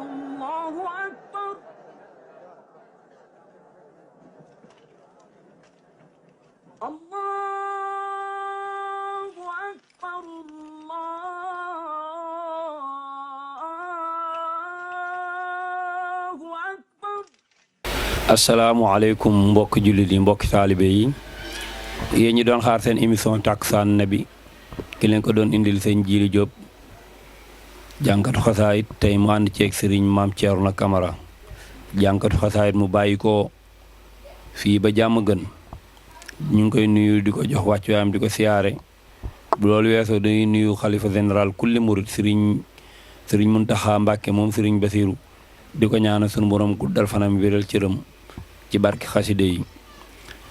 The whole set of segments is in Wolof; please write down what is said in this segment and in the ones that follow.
الله أكبر الله أكبر الله أكبر. asalaamualeykum mbokki jullit yi mbokki taalibe yi yéen ñi doon xaar seen émission Takkusaan Nabi ki leen ko doon indil sëñ Jili Diop jànkatu xasaayit tey mu ànd ceeg sëriñ Maam Thierno Camara jànkatu xasaayit mu bàyyi ko fii ba jàmm gën ñu ngi koy nuyu di ko jox wàccuwaayam di ko siyaare bu loolu weesoo dañuy nuyu xalifa général kulli murit sëriñ Muntaxa Mbàkke moom sëriñ Basiru di ko ñaanal sunu borom guddal fanam wéral cëram ci barki xaside yi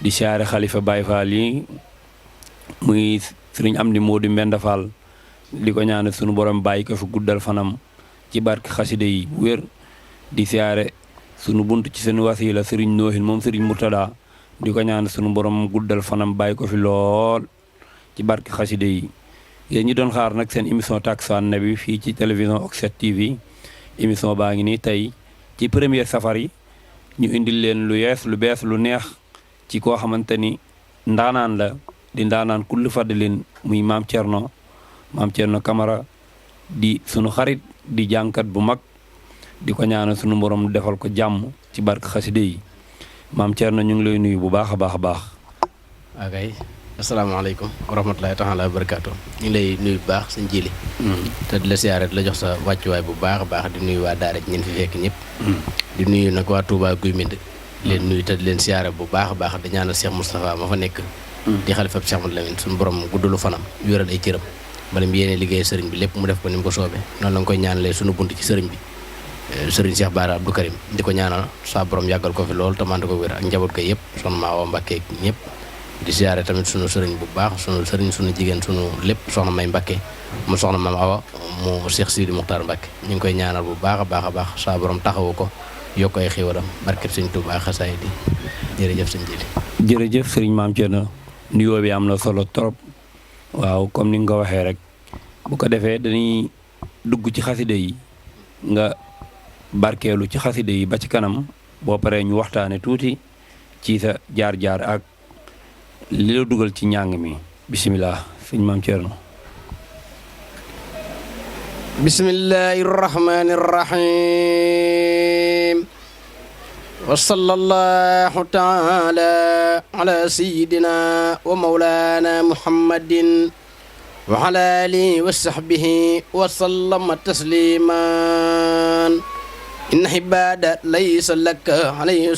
di siyaare xalifa Baay Faal yi muy sëriñ Amdi Moodu Mbenda Fall di ko ñaanal sunu borom bàyyi ko fi guddal fanam ci barki xaside yi wér di siyaare sunu bunt ci seen wasila sëriñ Noohin moom sëriñ Murtada di ko ñaanal sunu borom guddal fanam bàyyi ko fi lool ci barki xaside yi yéen ñi doon xaar nag seen émission Takkusaan Nabi fii ci télévision Oxfam TV émission baa ngi nii tey ci première safar yi ñu indil leen lu yees lu bees lu neex ci koo xamante ni ndaanaan la di ndaanaan kulli fadlin muy Maam Thierno Camara di sunu xarit di jànkat bu mag di ko ñaanal sunu borom defal ko jàmm ci barke xaside yi Maam Thierno ñu ngi lay nuyu bu baax a baax a baax. akay asalaamaaleykum wa rahmatulahi taala wa barakaatu ñu ngi lay nuyu bu baax sëñ Jili te di la siyaare la jox sa wàccuwaay bu baax a baax di nuyu waa daara ñeen fi fekk ñëpp di nuyu nag waa Touba Guy Mbind leen nuyu te di leen siyaare bu baax a baax di ñaanal Cheikh Moustapha ma fa nekk di xalifab Cheikh Mouhamadou Lamine suñu borom guddalu fanam wéral ay cëram bala mu yéene liggéey sëriñ bi lépp mu def ko ni mu ko soobee noonu la nga koy ñaanalee suñu bunt ci sëriñ bi sëriñ Cheikh Bara Abdou Karim di ko ñaanal sa borom yàggal ko fi loolu te mànd ko wér ak njaboot ko yëpp soxna Maawa Mbàkke ñëpp di siyaare tamit sunu sëriñ bu baax sunu sëriñ sunu jigéen sunu lépp soxna May Mbàkke mu soxna Maam Awa mu Cheikh Sidi Muxtaar Mbàkke ñu ngi koy ñaanal bu baax a baax a baax sa borom taxawu ko yokk ay xéwalam barkeb sëñ Tuubaa xasaay di jërëjëf sëñ Jili jërëjëf sëriñ Maam Thierno nuyoo bi am na solo trop waaw comme ni nga ko waxee rek bu ko defee dañuy dugg ci xaside yi nga barkeelu ci xaside yi ba ci kanam boo paree ñu waxtaane tuuti ci sa jaar-jaar ak li la dugal ci njàng mi bisimilah sëñ Maam Thierno. bismillahi rahmani rahim wa sallallahu taala ala sayidina wa maulana muhammadin wa ala alihi wa sahbihi wa sallama tasliman inna ibada laysa laka alayhi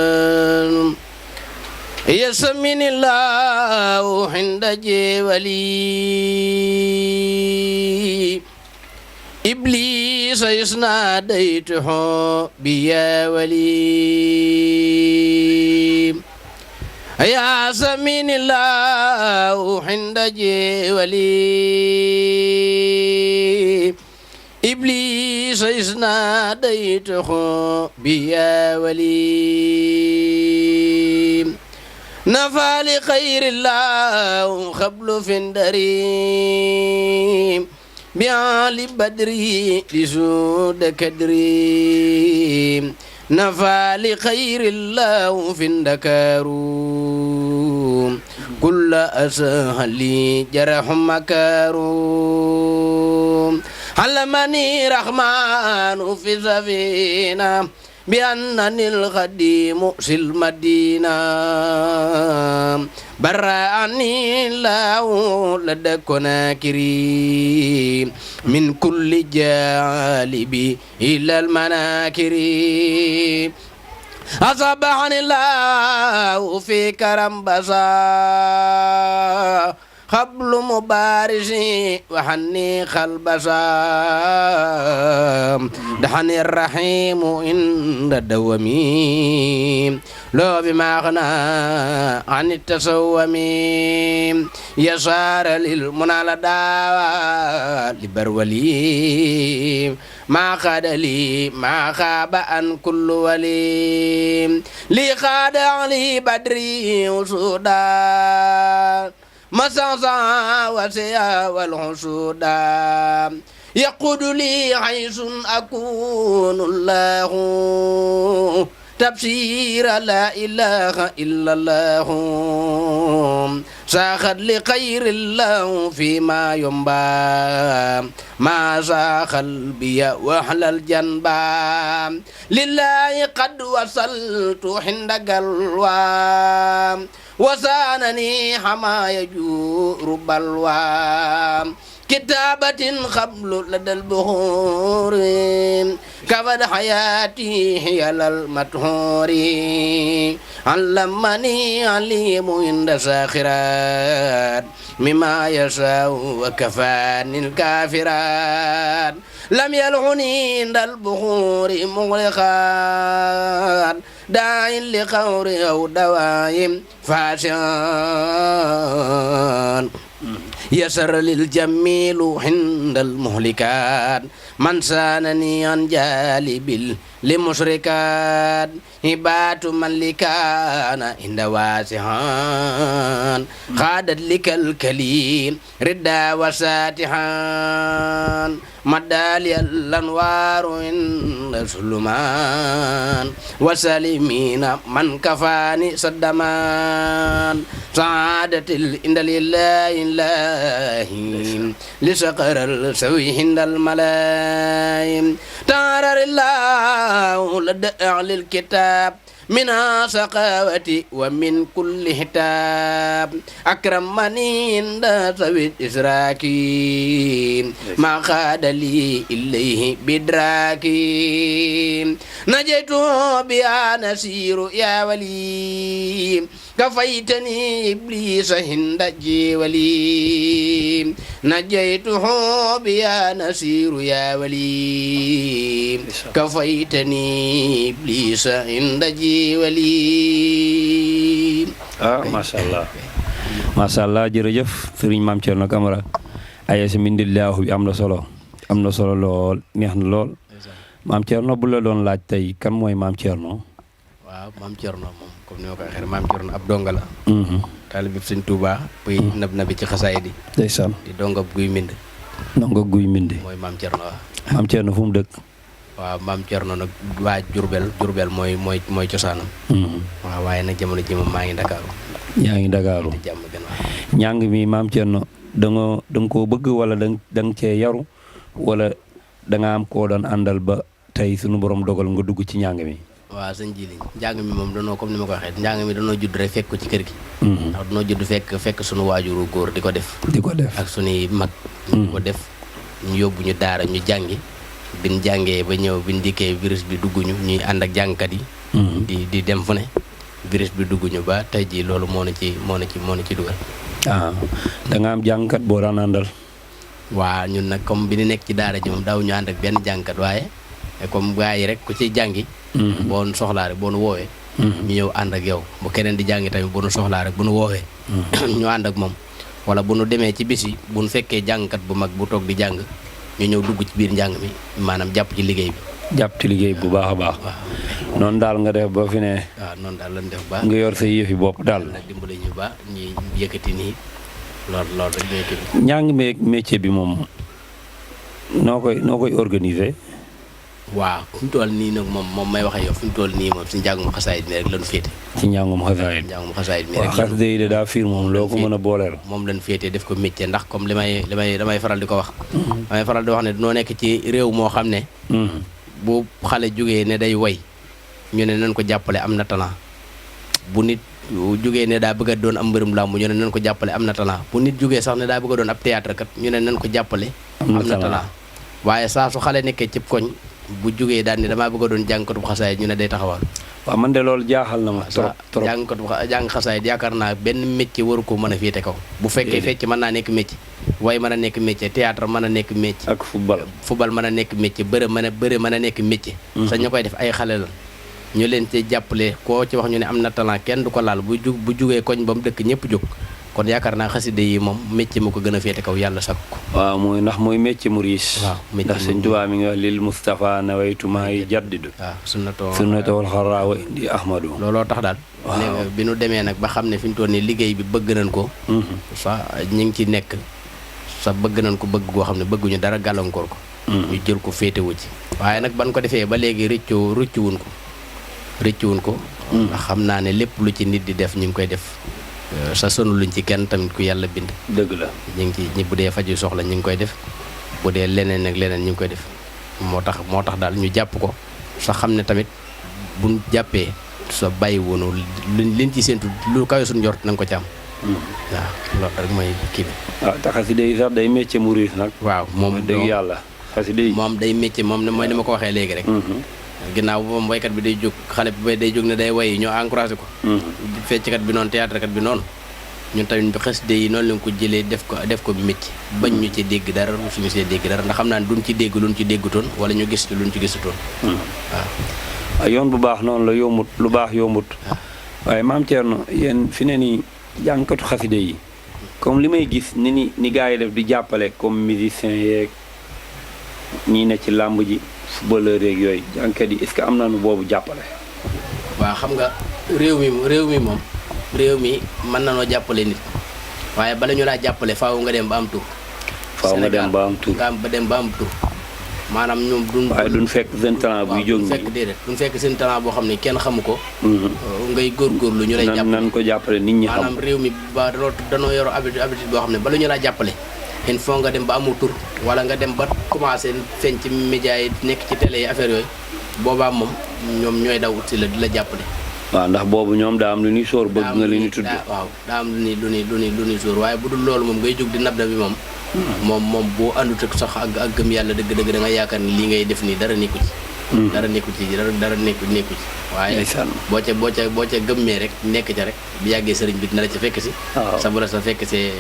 sultan yasaminillahu hinda jewali إبليس يسناديته بيا ولي يا سمين الله عند جولي إبليس يسناديته بيا ولي نفى لخير الله قبل فندري بعلي بدري لسود كدري نفى لخير الله في الدكارو كل أسهلي جرح مكارو علمني رحمن في سفينة بأنني الخديم في المدينة برأني الله لدى كناكري من كل جالب إلى المناكري أصبحني الله في كرم بصا قبل مبارسي وحني خلبسا دحني الرحيم عند دومي لو بما أغنى عن التسوم يسار للمنى لدى لبرولي ما خاد لي ما خاب عن كل ولي لي خاد علي بدري وسودا مساسا وسيا والحسودا يقود لي حيث أكون الله تبصير لا إله إلا الله ساخد لخير الله فيما ينبى ما ساخ البي وحل الجنبى لله قد وصلت حند قلوى وسانني حما يجور بلوى كتابة قبل لدى البحور كفد حياتي هي للمطهور علمني عليم عند ساخرات مما يشاء وكفاني الكافرات لم يلعني عند البحور مغلقات داع لقور أو دواء فاشان يسر للجميل عند المهلكات من سانني عن جالب لمشركات هبات من لكان عند واسعان خادت لك الكليل ردا وساتحان مدالي الأنوار عند سلمان وسالمين من كفاني صدمان سعادة عند لله الله لسقر السوي عند الملايم تارر الله لدى أهل الكتاب من سقاوتي ومن كل هتاب أكرمني عند سوي إسراكي ما خاد لي إليه بدراكي نجيت بيا نسير يا ولي كفيتني إبليس هند جيولي نجيته بيا نسير يا ولي كفيتني إبليس هند جيولي Masya Allah jërëjëf Serigne Mame Thierno Camara ay si mindillahu bi am na solo lool neex na lool Mame Thierno bu la doon laaj tey kan mooy Mame Thierno. waaw Mame Thierno moom comme ni ma ko waxee Mame Thierno ab donga la taalibe Sëñ Tuubaa buy nab nabi ci xasaay di ndeysaan di donga guy mind ndongo guy mindi mooy Mame Thierno waaw Mame Thierno fu mu dëkk. waaw Mame Thierno nag waa Jurbel mooy cosaanam waaw waaye nag jamono ji moom maa ngi Ndakaaru yaa ngi Ndakaaru di jàmm gën waaw ñàng mi Mame Thierno da nga koo bëgg wala da nga cee yaru wala da nga am koo doon àndal ba tey sunu borom dogal nga dugg ci ñàng mi. waaw sëñ Jili njàng mi moom danoo comme ni ma ko waxee njàng mi danoo judd rek fekk ko ci kër gi ndax danoo judd fekk sunu waajuru góor di ko def ak sunuy mag di ko def ñu yóbbu ñu daara ñu jàngi bin jàngee ba ñëw bin dikkee virus bi dugguñu ñuy ànd ak jàngkat yi di dem fu ne virus bi dugguñu ba tey jii loolu moo na ci dugal da nga am jàngkat boo daan àndal. waa ñun nag comme bi ñu nekk ci daara ji moom daaw ñu ànd ak benn jàngkat waaye comme gaa yi rek ku ci jàngi boo nu soxlaa rek boo nu woowee ñu ñëw ànd ak yow bu keneen di jàngi tamit bu nu soxlaa rek bu nu woowee ñu ànd ak moom wala bu nu demee ci bis yi bu nu fekkee jàngkat bu mag bu toog di jàng ñu ñëw dugg ci biir njàng mi maanaam jàpp ci liggéey bi bu baax a baax. noonu daal nga def ba fi ne. waaw noonu daal lan def ba nga yor sa yëfi bopp daal. nag dimbali ñu ba ñuy yëkkati nii loolu rek yëkkati. njàng meeg métier bi moom noo koy organiser. waaw fi mu toll nii nag moom may waxee yow fi mu toll nii moom si njàngum xasaayit mi rek lañu féete. ci njàngum xasaayit. mi rek xas day de daa fiir moom loo ko mën a booleel. moom lañ féete def ko métier ndax comme damay faral di ko wax. damay faral di wax ne noo nekk ci réew moo xam ne. bu xale jógee ne day woy ñu ne nañ ko jàppale am na talent bu nit jógee ne daa bëgg a doon am mbërëm làmb ñu ne nañ ko jàppale am na talent bu nit jógee sax ne daa bëgg a doon ab théâtre kat ñu ne nañ ko jàppale am na talent waaye saa su xale nekkee cib koñ bu jógee daal ni damaa bëgg a doon jàngkatu bu xasaay ñu ne day taxawal. waaw man de loolu jaaxal na ma trop jàng xasaay yaakaar naa benn métier waru ko mën a féete kaw bu fekkee fecc mën naa nekk métier way mën a nekk métier théâtre mën a nekk métier ak football mën a nekk métier bëre mën a nekk métier sax ñu koy def ay xale la ñu leen ci jàppale koo ci wax ñu ne am na talent kenn du ko laal bu jugee koñ ba mu dëkk ñëpp jóg kon yaakaar naa xaside yi moom métier mu ko gën a féete kaw yàlla sakk ko. waaw mooy métier mu riis. waaw ndax sëñ Tuubaa mi ngi wax lil Mustafa nawaytumaa yi jaddidu. waaw sunnatawal xaraa wa indi ahmadu. looloo tax daal. waaw bi nu demee nag ba xam ne fi ñu toll nii liggéey bi bëgg nañ ko. sax ñu ngi ci nekk sa bëgg nañ ko bëgg goo xam ne bëgguñu dara gàllankoor ko. ñu jël ko féetewu ci. waaye nag ban ko defee ba léegi rëccuwuñ ko. ndax xam naa ne lépp lu ci nit di def ñu ngi koy def. sa sonu luñ ci kenn tamit ku yàlla bind. dëgg la ñu ngi ci bu dee faju soxla ñu ngi koy def bu dee leneen ak leneen ñu ngi koy def moo tax daal ñu jàpp ko sa xam ne tamit buñ jàppee sa bàyyi woonu liñ ci séentu lu kawe suñ njort na nga ko ci am. waaw loolu rek mooy kii bi. waaw te xasida yi sax day métier mu riis nag. waaw moom dëgg yàlla xasida yi moom day métier moom mooy ni ma ko waxee léegi rek. ginnaaw moom waykat bi day jóg xale bi day jóg ne day way ñoo encouragé ko. fecckat bi noonu théâtre kat bi noonu ñun tamit bi xasida yi noonu lañ ko jëlee def ko bi métier bañ ñu ci dégg dara suñu see dégg dara ndax xam naa ne duñ ci dégg luñ ci déggutoon wala ñu gis luñ ci gisutoon. waaw yoon bu baax noonu la yombut lu baax yombut. waaye maam Thierno yéen fi ne nii jànkatu xasida yi comme li may gis ni gars yi def di jàppale comme musicien yeeg ñii ne ci làmb ji footballeur yeeg yooyu jànkat yi est-ce que am nañu boobu jàppale. waaw xam nga réew mi moom réew mi mën na noo jàppale nit waaye bala ñu laa jàppale faaw nga dem ba am tur. faaw nga dem ba am tur nga dem ba am tur. maanaam ñoom waaye duñ fekk seen talent buy jóg nii duñ fekk seen talent boo xam ne kenn xamu ko. ngay góorgóorlu ñu lay jàppale nan ko jàppale nit ñi xam. maanaam réew mi ba danoo yor habitude boo xam ne bala ñu laa jàppale il faut nga dem ba amu tur wala nga dem ba commencé feeñ ci média yi nekk ci télé yi affaire yooyu boobaa moom ñoom ñooy daw ut si la di la jàppale. waaw ndax boobu ñoom daa am lu ñuy sóor bëgg nga li ñuy tudd. waaw daa am lu ñuy sóor waaye bu dul loolu moom ngay jóg di nab bi moom. moom boo àndut ak sax ak gëm yàlla dëgg-dëgg da nga yaakaar ni lii ngay def nii dara nekku ci. dara nekku ci dara nekku ci. waaye boo ca gëmmee rek nekk ca rek bu yàggee sëriñ bi dina la ca fekk si. waaw sa bu la sa fekk see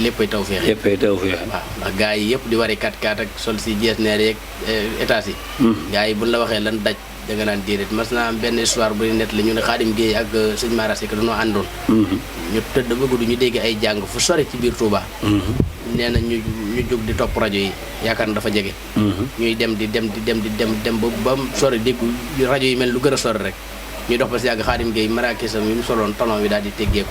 léppay taw feexe. waaw ndax gars yi yëpp di wari 4x4 ak sol si jees neer yeeg états yi. gars yi buñ la waxee lan daj da nga naan déedéet mas naa am benn histoire bu nett la ñu ne Xaadim Géey ak sëñ Mara Seck dañoo àndoon. ñu tëdd bëgg du ñu dégg ay jàng fu sori ci biir Touba. nee na ñu jóg di topp rajo yi yaakaar na dafa jege. ñuy dem ba mu sori dégg rajo yi mel lu gën a sori rek ñuy dox ba si yàgg Xaadim Géey marakisam yi mu soloon talon bi daal di teggeeku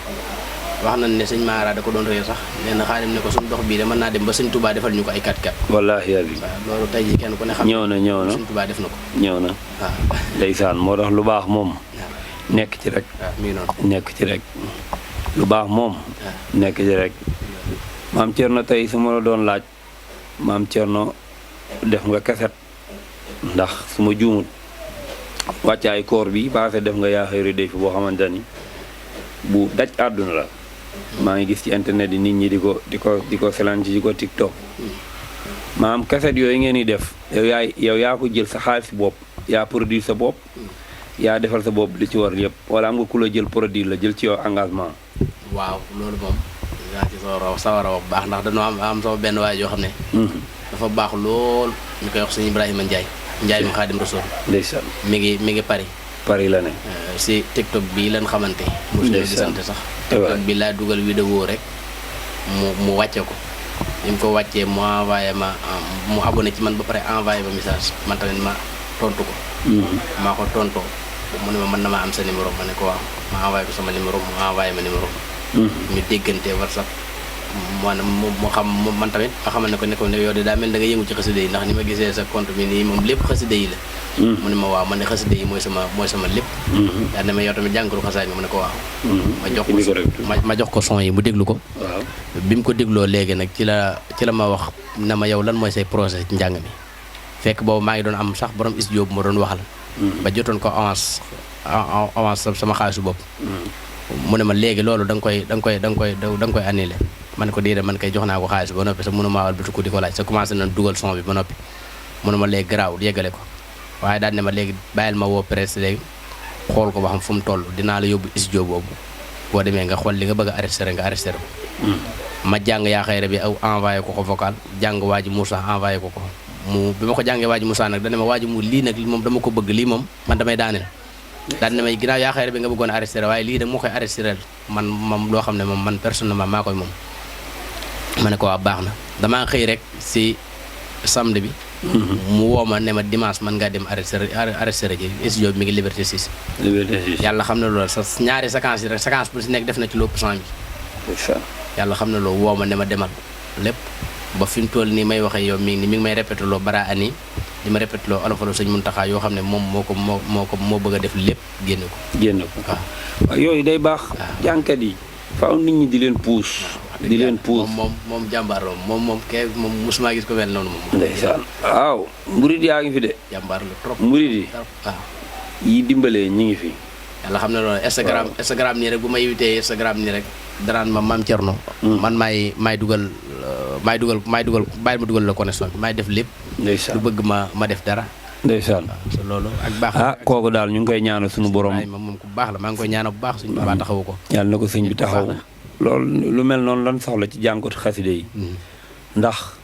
wax nañ ne sëñ Mara da ko doon réer sax nee na Xaadim ne ko suñu dox bii de mën naa dem ba sëñ Touba defal ñu ko ay 4x4. wallaahi yàlla. waaw loolu tey jii kenn ku ne xam. ñëw na sëñ Touba def na ko. ñëw na waaw. ndeysaan moo tax lu baax moom. nekk ci rek. waaw mi ngi noonu. nekk ci rek. lu baax moom. nekk ci rek. maam Thierno tey su ma la doon laaj maam Thierno def nga kaset ndax su ma juumut wàccaay koor bi paase def nga yaa xëyri def boo xamante ni bu daj àdduna la maa ngi gis ci internet yi nit ñi di ko selaan ci di ko TikTok maam kaset yooyu ngeen di def yow yaa ko jël sa xaalis bopp yaa produire sa bopp yaa defal sa bopp li ci war yëpp wala am nga ku la jël produire la jël ci yow engagement. waaw loolu moom. yaa ci sawar a wax baax ndax dañoo am sama benn waay yoo xam ne. dafa baax lool ñu koy wax sëñ Ibrahima Ndiaye mu Xaadim Rasul. ndeysaan mi ngi Paris. Paris la ne. si TikTok bi lan xamante. ndeysaan di sant sax. TikTok bi laa dugal vidéo rek mu wàcce ko. bi mu ko wàccee mu envoyé ma mu abonné ci man ba pare envoyé ma message man tamit ma tontu ko. maa ko tontoo mu ne ma mën na maa am sa numéro ma ne ko waaw ma envoyé ko sama numéro mu envoyé ma numéro. ñu déggante WhatsApp maanaam mu xam man tamit ma xamal ne ko ne yow de daa mel da nga yëngu ci xasida yi ndax ni ma gisee sa compte bi nii moom lépp xasida yi la. mu ne ma waaw man ne xasida yi mooy sama lépp. daa ne ma yow tamit jàngatu xasaay ma ne ko waaw. ma jox ko son yi mu déglu ko. waaw bi mu ko dégloo léegi nag ci la ma wax na ma yow lan mooy say projet ci njàng mi fekk boobu maa ngi doon am sax borom studio bu ma doon waxal. ba jotoon ko avance sama xaalisu bopp. mu ne ma léegi loolu da nga koy annulé ma ne ko déedéet man kay jox naa ko xaalis ba noppi sax mënu maa walbati ko di ko laaj sa commencé na dugal son bi ba noppi mu ne ma léegi garaawul yeggale ko waaye daal ne ma léegi bàyyil ma woo presse léegi xool ko ba xam fu mu toll dinaa la yóbbu studio boobu boo demee nga xool li nga bëgg a arrêté ko ma jàng yaa xayra bi aw envoyé ko vocal jàng waa ji Moussa envoyé ko bi ma ko jàngee waa ji Moussa nag dana ma waa ji mu lii nag moom dama ko bëgg lii moom man damay daaneel daan na may ginnaaw yaa xayra bi nga bëggoon arrêté waaye lii nag moo koy arrêté man moom loo xam ne moom man personnellement maa koy moom ma ne ko waa baax na damaa xëy rek si samedi bi mu woo ma ne ma dimanche man ngaa dem arrêté ji studio bi mi ngi Liberté 6 yàlla xam ne loolu sa ñaari séquence yi rek séquence bu si nekk def na ci lépp 100 000 yàlla xam ne loolu woo ma ne ma demal lépp ba fi mu toll nii may waxee yow mi ngi may répété loo bara ani di ma répété loo olofaloo sëñ Muntaxa yoo xam ne moom moo bëgg a def lépp génn ko waaw. waaw yooyu day baax. jànkat yi faaw nit ñi di leen puus. di leen puus moom jàmbaar la moom musuma gis ko mel noonu moom. ndeysaan waaw murid yaa ngi fi de. jàmbaar la trop murid yi waaw. yi dimbalee ñi ngi fi. yàlla xam ne loolu Instagram nii rek bu may invité Instagram nii rek danaan ma Mame Thierno. man maay dugal bàyyi ma dugal la connexion bi maay def lépp. ndeysaan du bëgg ma def dara. ndeysaan waaw loolu ak baax kooku daal ñu ngi koy ñaanal suñu borom. moom ku baax la maa ngi koy ñaanal bu baax suñu baax taxawu ko. yàlla na ko sëñ bi taxaw loolu lu mel noonu lan soxla ci jànkatu xaside yi. ndax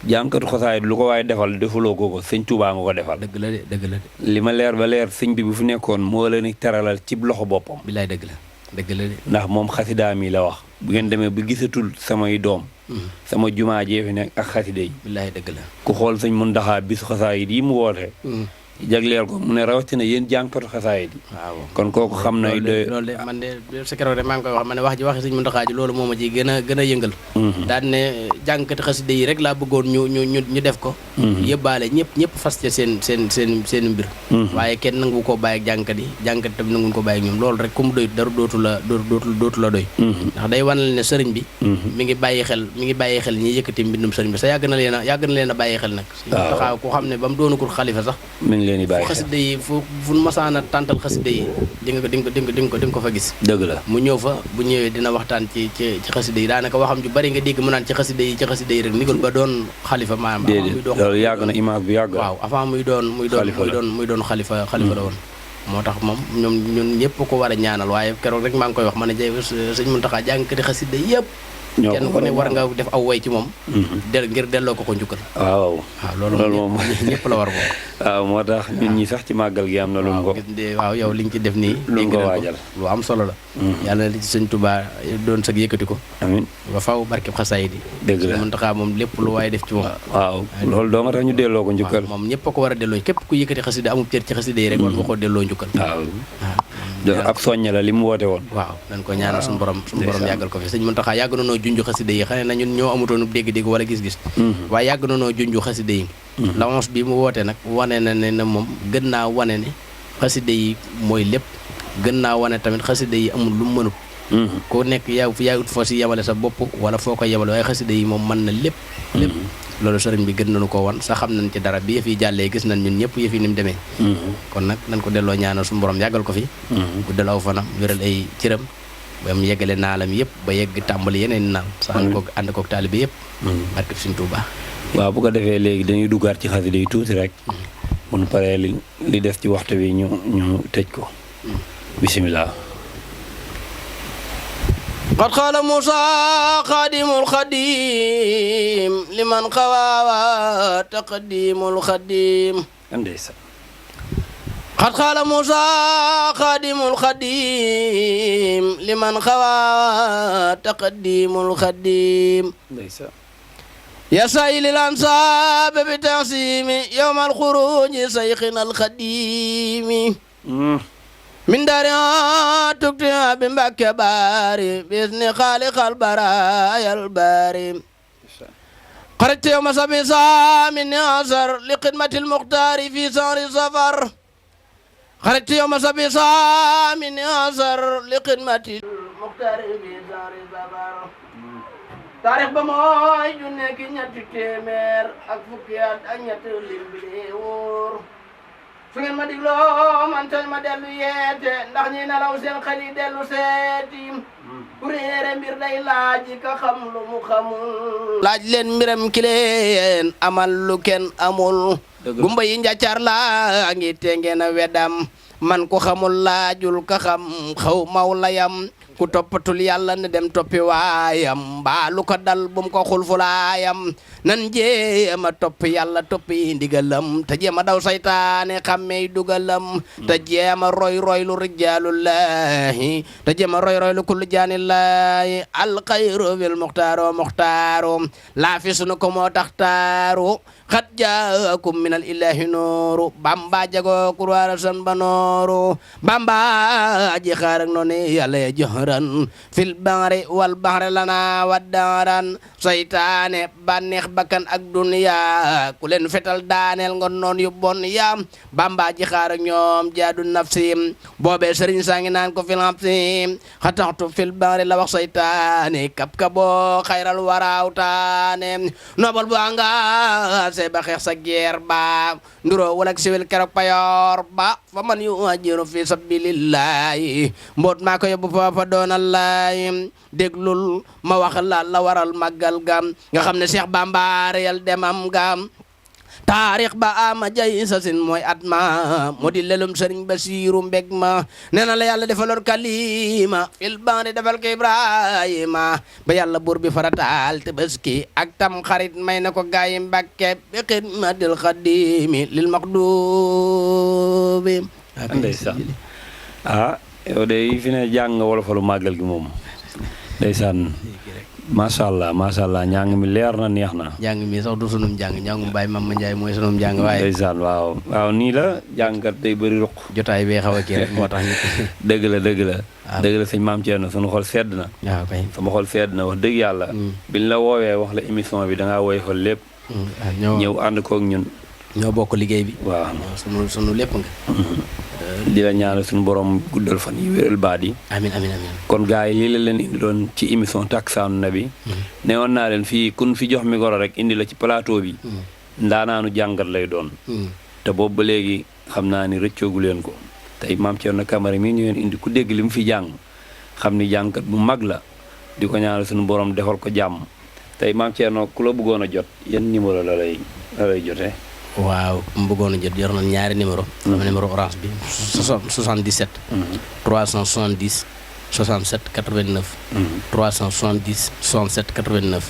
jànkatu xasaayid lu ko waaye defal defuloo ko sëñ Tuubaa nga ko defal. dëgg la de. li ma leer ba leer sëñ bi bu fi nekkoon moo leen teralal ci loxo boppam. bilaay dëgg la de. ndax moom xasidaam yi la wax. bu ngeen demee ba gisatul samay doom. sama jumaa jee fi nekk ak xaside yi. bilaay dëgg la. ku xool sëñ Muntaxa bisu xasaayid yi mu woote. jagleel ko mu ne rawatina yéen jànkatu xasaayid yi. waaw kon kooku xam na. loolu de man de sa keroog de maa ngi koy wax ma ne waxi sëñ Muntaxa ji loolu moo ma ci gën a yëngal. daan ne jànkati xaside yi rek laa bëggoon ñu def ko. yëbbaale ñëpp fas ca seen mbir. waaye kenn nangu koo bàyyi ak jànkat yi jànkat tam nanguñ ko bàyyi ak ñoom loolu rek ku mu doy dara dootu la doy. ndax day wanal ne sëriñ bi. mi ngi bàyyi xel ñi yëkkati mbindum sëriñ bi sa yàgg na leen a bàyyi xel nag. waaw ku xam ne ba mu doonagul xalifa sax leen di bàyyi xaside yi fu masaana tàntal xaside yi di nga ko fa gis. dëgg la mu ñëw fa bu ñëwee dina waxtaan ci xaside yi daanaka waxam ju bari nga dégg mu naan ci xaside yi rek nigal ba doon xalifa maanaam. déedéet loolu yàgg na image bu yàgg. waaw avant muy doon xalifa la woon. moo tax moom ñun ñëpp ko war a ñaanal waaye keroog rek maa ngi koy wax ma ne sëñ Muntaxa jàngkati xaside yëpp. kenn ku ne war nga def aw way ci moom. ngir delloo ko njukkal. waaw loolu moom ñëpp la war bokk. waaw moo tax nit ñi sax ci màggal gi am na lu mu ko. waaw yow liñ ci def nii. lu mu ko waajal lu am solo la. yàlla na li ci sëñ Tuubaa doon sag yëkkati ko. amiin ba faw barkeb xasaayid yi. dëgg la Muntaxa moom lépp lu waaye def ci moom. waaw loolu doo nga tax ñu delloo ko njukkal. moom ñëpp a ko war a delloo képp ku yëkkati xasida amul cër ci xasida yi rek war nga koo delloo njukkal. waaw ab soññe la li mu woote woon. waaw dañ ko ñaanal suñu borom yàggal ko fi sëñ Muntaxa yàgg na noo junj xasida yi xëy na ñun ñoo amutoon dégg-dégg wala gis-gis. waaye yàgg na noo junj xasida yi. la ons bi mu woote nag wane na ne moom gën naa wane ne xasida yi mooy lépp gën naa wane tamit xasida yi amul lu mu mënut. ku nekk yaa ut foo si yemale sa bopp wala foo ko yemale waaye xasida yi moom mën na lépp loolu sëriñ bi gën nañu ko won sax xam nañ ci dara bi yëf yi jàllee gis nañ ñun ñëpp yëf yi ni mu demee. kon nag nañ ko delloo ñaanal suñu borom yàggal ko fi. guddal aw fanam wéral ay cëram ba mu yeggale naalam yëpp ba yegg tàmbali yeneen naal. sax ànd koog taalibe yëpp. barke Sëriñ Tuubaa. waaw bu ko defee léegi dañuy duggaat ci xasida yi tuuti rek. bu ñu paree li des ci waxtu wi ñu tëj ko. bisimilah. قد قال موسى خادم الخديم لمن خواوا تقديم الخديم قد قال موسى خادم الخديم لمن خواوا تقديم الخديم يا سائل الأنساب بتعصيم يوم الخروج سيخنا الخديم من دارها تكتها بمبك باري بإذن خالق البرايا الباري خرجت يوم سبيسا من عصر لخدمة المختار في سهر سفر خرجت يوم سبيسا من عصر لخدمة المختار في سهر سفر تاريخ بموي جنك ñetti téeméer ak fukki at ak ñett lim bi dee wóor su ngeen ma digloo man tey ma dellu yeete ndax ñi nelaw seen xel yi dellu seeti ku réere mbir day laaj ka xam lu mu xamul laaj leen mbiram ki leen amal lu kenn amul gumba yi njàccaar laa ngi te ngeen a wedam man ku xamul laajul ka xam xaw maw layam ku toppatul yàlla na dem toppi waayam mbaalu ko dal bum ko xulfulaayam nan jéema topp yàlla toppi ndigalam te jéema daw saytaane xammey dugalam te jéema roy lu rijaalullahi te jéema roy lu kullu jaanillahi alxayru bil muxtaaru laa fi sunu ko moo tax taaru xat jaakum minal ilahi nooru bamba jago kurwaara san ba nooru bamba aji xaarak noonu yàlla ya jox dëhëran fil bahri wal bahri lana wa daaran saytaane bànneex bakkan ak duniya ku leen fetal daaneel nga noon yu bon ya Bamba ji xaar ak ñoom jaadu nafsi boobee sëriñ saa ngi naan ko fil hamsi xataxtu fil bahri la wax saytaane kap kabo xayral waraaw taane nobal bu anga se ba xeex sa geer ba nduro wala siwil keroog payoor ba fa man yu ajiru fi sabilillahi mboot maa ko yóbbu foofa doonallahi déglul ma wax la waral màggal gam nga xam ne Cheikh Bamba reyal demam gam taarix ba ama jay sasin mooy at ma mu di lelum sëriñ Basiiru mbég ma nee na la yàlla defaloon kalima fil bandi defal ko Ibrahima ba yàlla buur bi farataal Tabaski ak tam xarit may na ko gaayi Mbàkke bi xidmatil xadimi lil maxdubi ndeysaan yow de fi ne jàng nga wolofalu màggal gi moom ndeysaan macha allah njàng mi leer na neex na. njàng mi sax du sunum njàng njàngum Baye Mama Ndiaye mooy sunum njàng waaye. ndeysaan waaw nii la jàngkat day bëri ruq. jotaay bee xaw a kii rek moo tax ñu. dëgg la dëgg la sëñ Maam Thierno sunu xol sedd na. waaw kay sama xol sedd na wax dëgg yàlla. biñ la woowee wax la émission bi da ngaa woy xol lépp. ñëw ànd koog ñun. ñoo bokk liggéey bi. waaw sunu lépp nga. di la ñaanal suñu borom guddal fan yi wéral baat yi. amiin kon gars yi lii la leen indi doon ci émission Takkusaanu Nabi. ne woon naa leen fii kun fi jox micro rek indi la ci plateau bi. ndaanaanu jàngat lay doon. te boobu ba léegi xam naa ni rëccoogu leen ko. tey Maam Thierno Camara mii ñu leen indi ku dégg li mu fi jàng xam ni jàngkat bu mag la di ko ñaanal suñu borom defal ko jàmm tey Maam Thierno ku la bëggoon a jot yan numéro la lay jotee. waaw mu bëggoon a jot yor na ñaari numéro sama numéro orange bi 77 370 67 89 370 67 89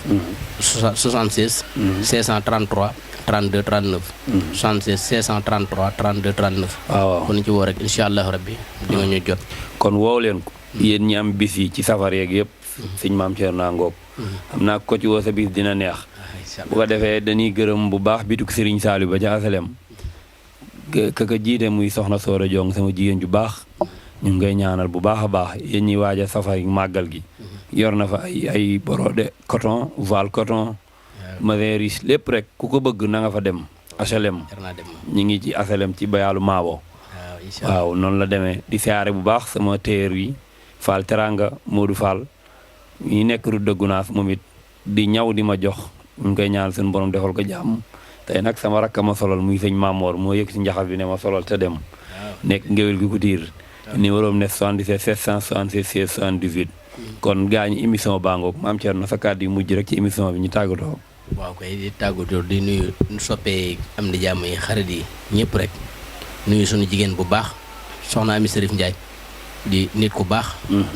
76 633 32 39 76 633 32 39 waaw kon ñu ci woo rek incha allahu rabbi di nga ñu jot kon woow leen ko yéen ñi am bis yi ci safar yeeg yëpp sëñ Maam Thierno ngoog xam naa ko ci woo sa bis dina neex bu ko defee dañuy gërëm bu baax bituk Serigne Saliou ba ca asalem ka jiite muy soxna Soora Jong sama jigéen ju baax ñu ngi koy ñaanal bu baax a baax yéen ñi waaj a safari màggal gi yor na fa ay borode coton voile coton maveris lépp rek ku ko bëgg na nga fa dem asalem ñi ngi ci asalem ci bayaalu maabo waaw noonu la demee di siyaare bu baax sama téer yi Fall Teranga Modou Fall ñi nekk ru dëggunaas moom it di ñaw di ma jox ñu ngi koy ñaan seen borom defal ko jàmm tey nag sama rakk ma solal muy sëñ Mamoor moo yëg si njaxas bi ne ma solal te dem nekk ngéwél gi ku tiir numéro am ne 77 776 78 kon gaañu émission baa ngoog Maam Thierno sa kàddu yu mujj rek ci émission bi ñu tàggatoo. waaw kay di tàggatoo di nuyu soppee am di jàmm yi xarit yi ñëpp rek nuyu suñu jigéen bu baax soxna Ami Serif Ndiaye di nit ku baax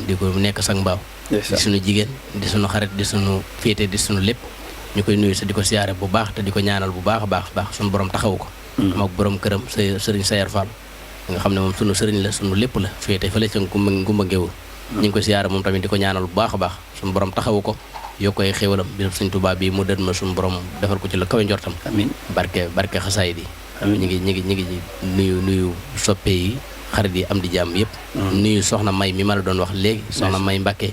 di ko nekk sax mbaaw di suñu jigéen di suñu xarit di suñu féete di suñu lépp ñu koy nuyu sa di ko siyaare bu baax te di ko ñaanal bu baax a baax suñu borom taxawu ko mook borom këram sëriñ Sayar Fall nga xam ne moom sunu sëriñ la sunu lépp la féete fële ca ngumba ngéwul ñu ngi ko siyaare moom tamit di ko ñaanal bu baax a baax suñu borom taxawu ko yokk koy xéwalam bi suñ Tuubaa bi mu dën ma suñu borom defal ko ci la kawe njortam amiin barke xasaay di ñi ngi nuyu soppe yi xarit yi am di jàmm yëpp nuyu soxna May mi ma la doon wax léegi soxna May Mbàkke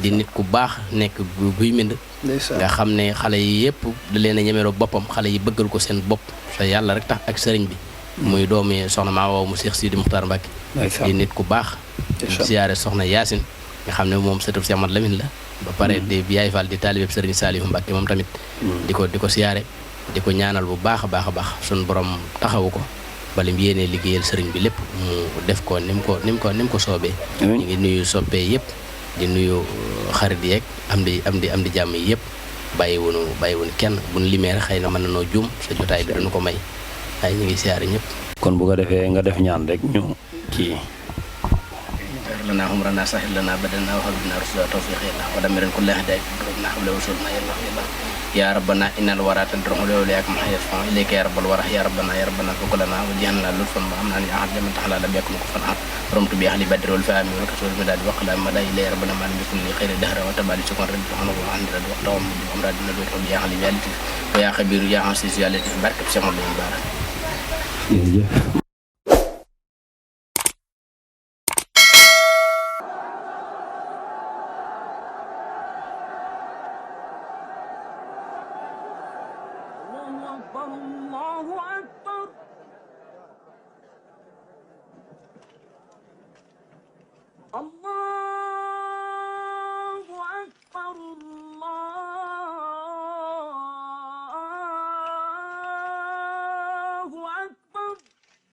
di nit ku baax nekk guy mind nga xam ne xale yi yëpp da leen a ñemeloo boppam xale yi bëggal ko seen bopp te yàlla rek tax ak sëriñ bi muy doomi soxna maa woow mu Cheikh Sidi Muxtaar Mbàkke di nit ku baax siyaare soxna Yaasin nga xam ne moom sëtub Cheikh Mat Lamin la ba pare di Yaay Fall di taalibe sëriñ Saalihu Mbàkke moom tamit di ko siyaare di ko ñaanal bu baax a baax suñu borom taxawu ko bali mu yéenee liggéeyal sëriñ bi lépp mu def ko ni mu ko soobee ñu ngi nuyu soppee yëpp di nuyu xarit yeeg am di jàmm yi yëpp bàyyiwunu kenn buñ limee rek xëy na mën na noo juum sa jotaay bi dañu ko may ay ñu ngi siyaare ñëpp kon bu ko defee nga def ñaan rek ñu kii lana umrana sahil lana badana wa habna rusula tawfiqina wa damiran kulli hidayat durna hawla wa sulna ya rabbana innal wara tadru lawliyak mahayfa ilayka ya rabbal wara ya rabbana fukulana wa jihanna lutfan ma amna ya ahad man tahala lam yakun kufan ahad rumtu bi ahli badr wal fahmi wa kasul midad wa qala ma la ilaha rabbana ma bi kulli khair dahra wa tabali shukran rabbi subhanahu wa ta'ala wa tawam bi amradina bi ya ahli walidi wa ya khabir ya asis ya latif barkat sama lay barak أكبر الله أكبر الله